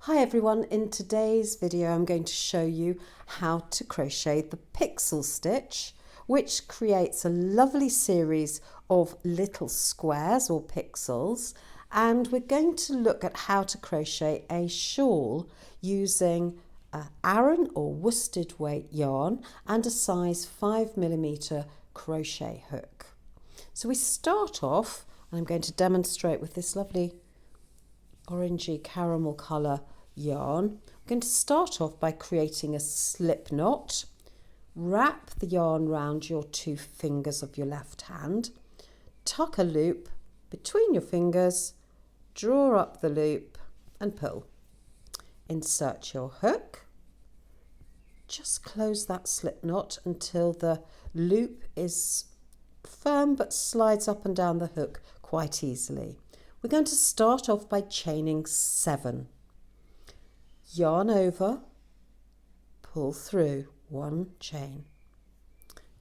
Hi everyone, in today's video I'm going to show you how to crochet the pixel stitch, which creates a lovely series of little squares or pixels, and we're going to look at how to crochet a shawl using aran or worsted weight yarn and a size 5mm crochet hook. So we start off, and I'm going to demonstrate with this lovely orangey caramel colour yarn. I'm going to start off by creating a slip knot. Wrap the yarn round your two fingers of your left hand, tuck a loop between your fingers, draw up the loop and pull. Insert your hook. Just close that slip knot until the loop is firm but slides up and down the hook quite easily. We're going to start off by chaining 7. Yarn over, pull through, 1 chain.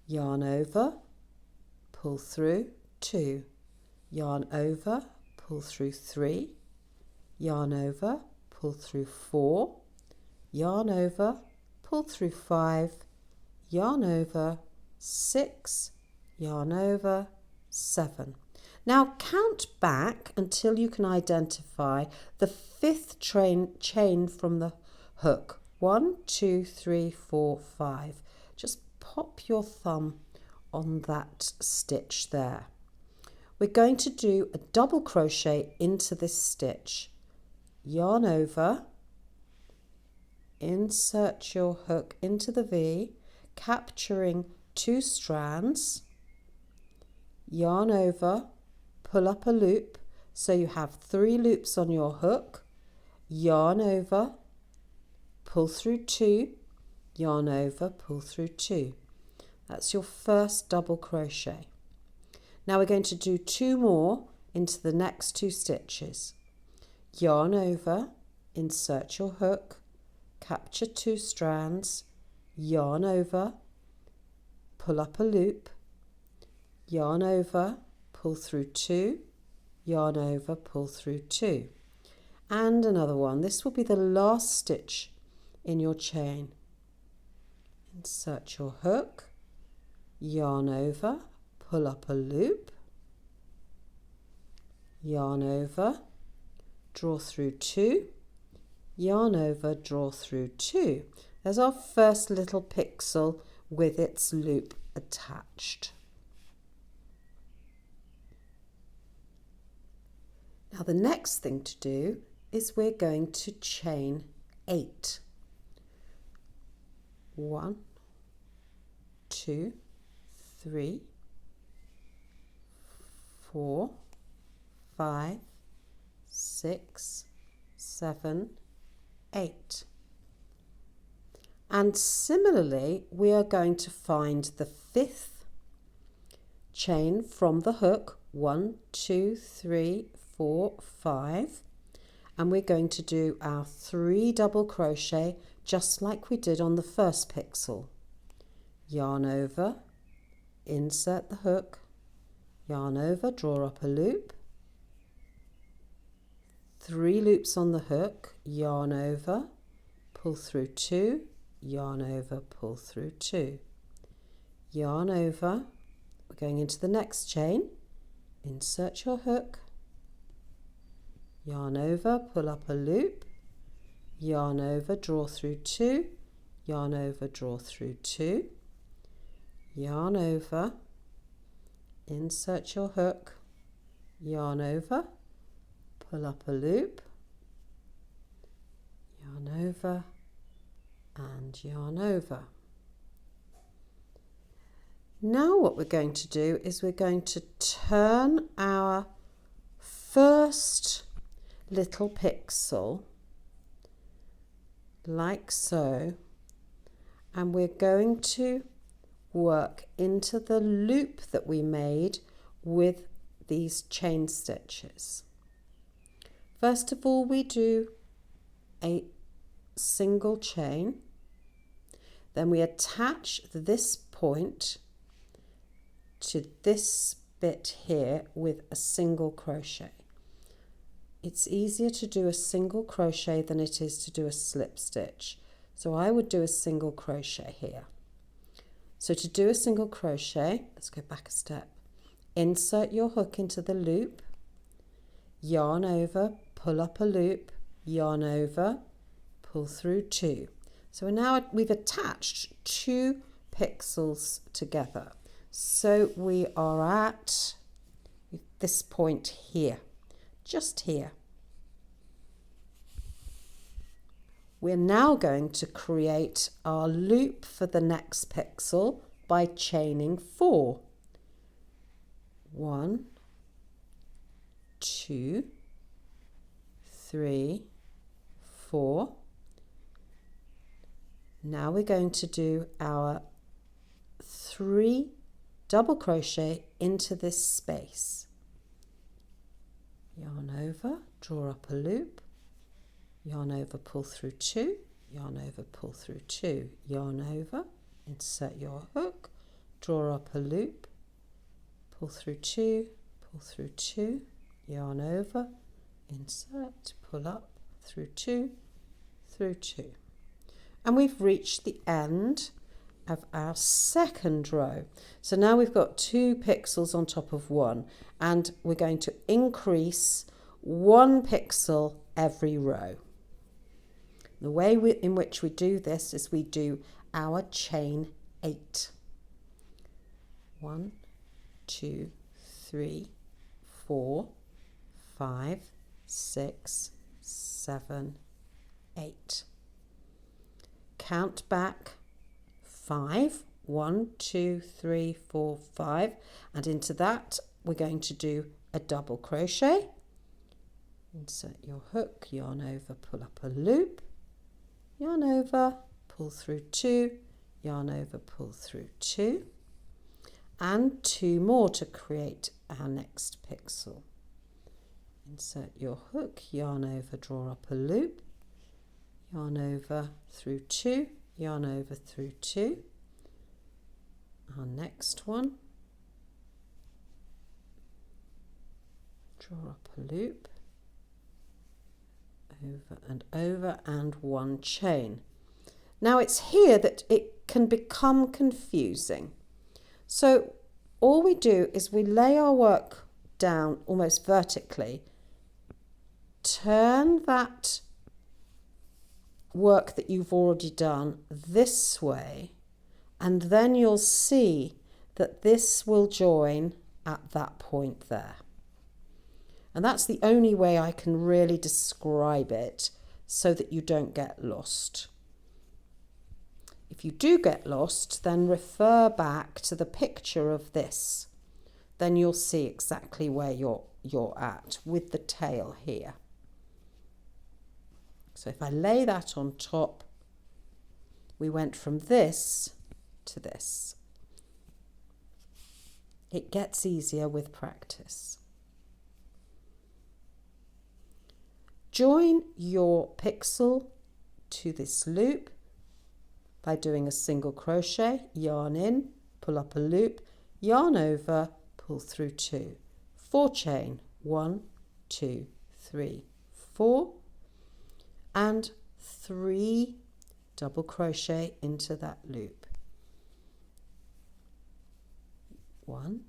Yarn over, pull through, 2. Yarn over, pull through 3. Yarn over, pull through 4. Yarn over, pull through 5. Yarn over, 6. Yarn over, 7. Now count back until you can identify the 5th chain from the hook. 1, 2, 3, 4, 5. Just pop your thumb on that stitch there. We're going to do a double crochet into this stitch. Yarn over, insert your hook into the V, capturing 2 strands. Yarn over, pull up a loop so you have 3 loops on your hook. Yarn over, pull through 2, yarn over, pull through 2. That's your first double crochet. Now we're going to do 2 more into the next 2 stitches. Yarn over, insert your hook, capture 2 strands, yarn over, pull up a loop, yarn over, pull through 2, yarn over, pull through 2, and another one. This will be the last stitch in your chain. Insert your hook, yarn over, pull up a loop, yarn over, draw through 2, yarn over, draw through 2. There's our first little pixel with its loop attached. Now the next thing to do is we're going to chain 8. 1, 2, 3, 4, 5, 6, 7, 8. And similarly, we are going to find the 5th chain from the hook. 1, 2, 3, 4, 5, and we're going to do our 3 double crochet just like we did on the first pixel. Yarn over, insert the hook, yarn over, draw up a loop, 3 loops on the hook, yarn over, pull through 2, yarn over, pull through 2, yarn over. We're going into the next chain. Insert your hook, yarn over, pull up a loop, yarn over, draw through 2, yarn over, draw through 2, yarn over, insert your hook, yarn over, pull up a loop, yarn over, and yarn over. Now what we're going to do is we're going to turn our first little pixel like so, and we're going to work into the loop that we made with these chain stitches. First of all, we do a single chain, then we attach this point to this bit here with a single crochet. it's easier to do a single crochet than it is to do a slip stitch. So I would do a single crochet here. So to do a single crochet, let's go back a step. Insert your hook into the loop, yarn over, pull up a loop, yarn over, pull through 2. So now we've attached 2 pixels together. So we are at this point here, just here. We're now going to create our loop for the next pixel by chaining 4. 1, 2, 3, 4. Now we're going to do our 3 double crochet into this space. Yarn over, draw up a loop, yarn over, pull through 2, yarn over, pull through 2, yarn over, insert your hook, draw up a loop, pull through 2, pull through 2, yarn over, insert, pull up, through 2, through 2. And we've reached the end of our second row. So now we've got 2 pixels on top of 1, and we're going to increase 1 pixel every row. The way in which we do this is we do our chain 8. 1, 2, 3, 4, 5, 6, 7, 8. Count back 5, 1, 2, 3, 4, 5, and into that we're going to do a double crochet. Insert your hook, yarn over, pull up a loop, yarn over, pull through 2, yarn over, pull through 2, and 2 more to create our next pixel. Insert your hook, yarn over, draw up a loop, yarn over through 2, yarn over through 2. Our next one, draw up a loop, over and 1 chain. Now it's here that it can become confusing. So all we do is we lay our work down almost vertically, turn that work that you've already done this way, and then you'll see that this will join at that point there. And that's the only way I can really describe it so that you don't get lost. If you do get lost, then refer back to the picture of this. Then you'll see exactly where you're at with the tail here. So if I lay that on top, we went from this to this. It gets easier with practice. Join your pixel to this loop by doing a single crochet, yarn in, pull up a loop, yarn over, pull through 2, 4 chain, 1, 2, 3, 4, and 3 double crochet into that loop. 1,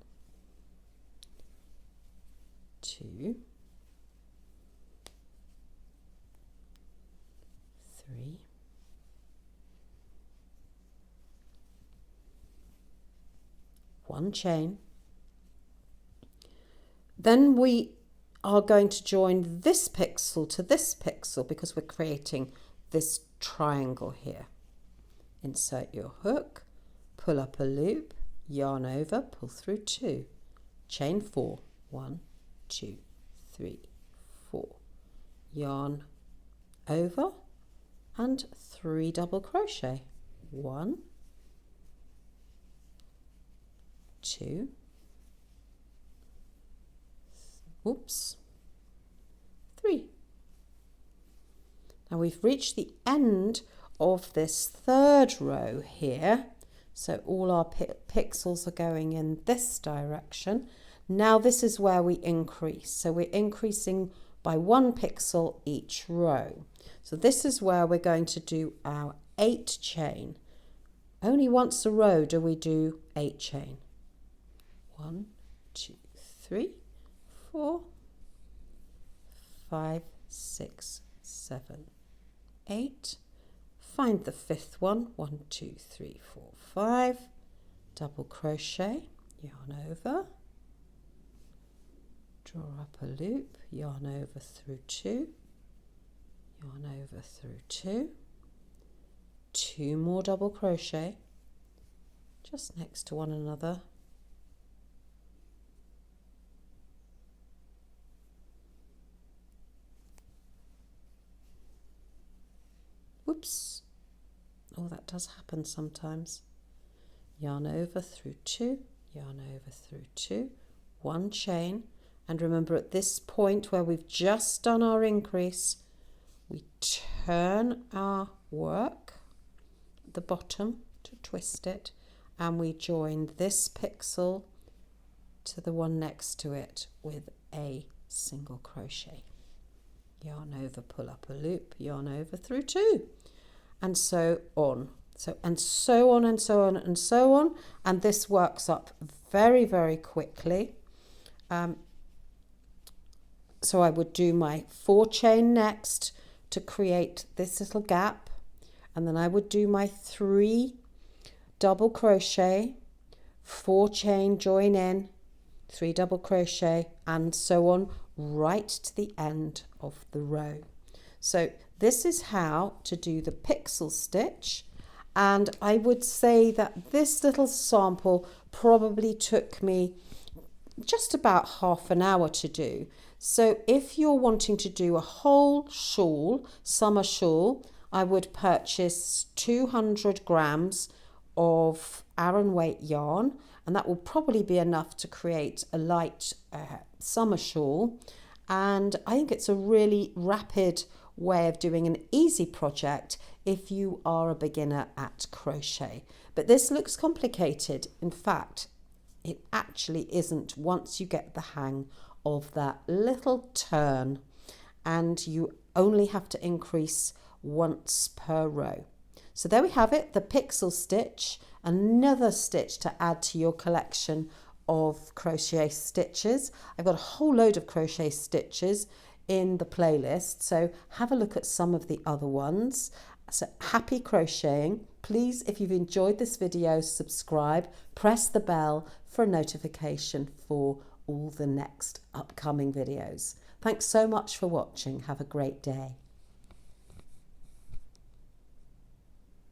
2, 3, 1 chain. Then we are going to join this pixel to this pixel because we're creating this triangle here. Insert your hook, pull up a loop, yarn over, pull through 2, chain 4, 1, 2, 3, 4, yarn over, and 3 double crochet, 1, 2, oops, 3. Now we've reached the end of this third row here, so all our pixels are going in this direction. Now this is where we increase, so we're increasing by 1 pixel each row. So this is where we're going to do our 8 chain. Only once a row do we do 8 chain. 1, 2, 3, 4, 5, 6, 7, 8. Find the 5th one. 1, 2, 3, 4, 5. Double crochet, yarn over, draw up a loop, yarn over through 2, yarn over through 2, 2 more double crochet just next to one another, whoops, oh, that does happen sometimes. Yarn over through 2, yarn over through 2, 1 chain, and remember at this point where we've just done our increase, we turn our work at the bottom to twist it, and we join this pixel to the one next to it with a single crochet. Yarn over, pull up a loop, yarn over through 2, and so on. And so on and so on and so on, and this works up very, very quickly. So I would do my 4 chain next to create this little gap, and then I would do my 3 double crochet, 4 chain, join in, 3 double crochet, and so on right to the end of the row. So this is how to do the pixel stitch. And I would say that this little sample probably took me just about half an hour to do. So if you're wanting to do a whole shawl, summer shawl, I would purchase 200 grams of aran weight yarn, and that will probably be enough to create a light summer shawl. And I think it's a really rapid way of doing an easy project if you are a beginner at crochet. But this looks complicated. In fact, it actually isn't once you get the hang of that little turn, and you only have to increase once per row. So there we have it, the pixel stitch, another stitch to add to your collection of crochet stitches. I've got a whole load of crochet stitches in the playlist, so have a look at some of the other ones. So happy crocheting. Please, if you've enjoyed this video, subscribe, press the bell for a notification for all the next upcoming videos. Thanks so much for watching. Have a great day.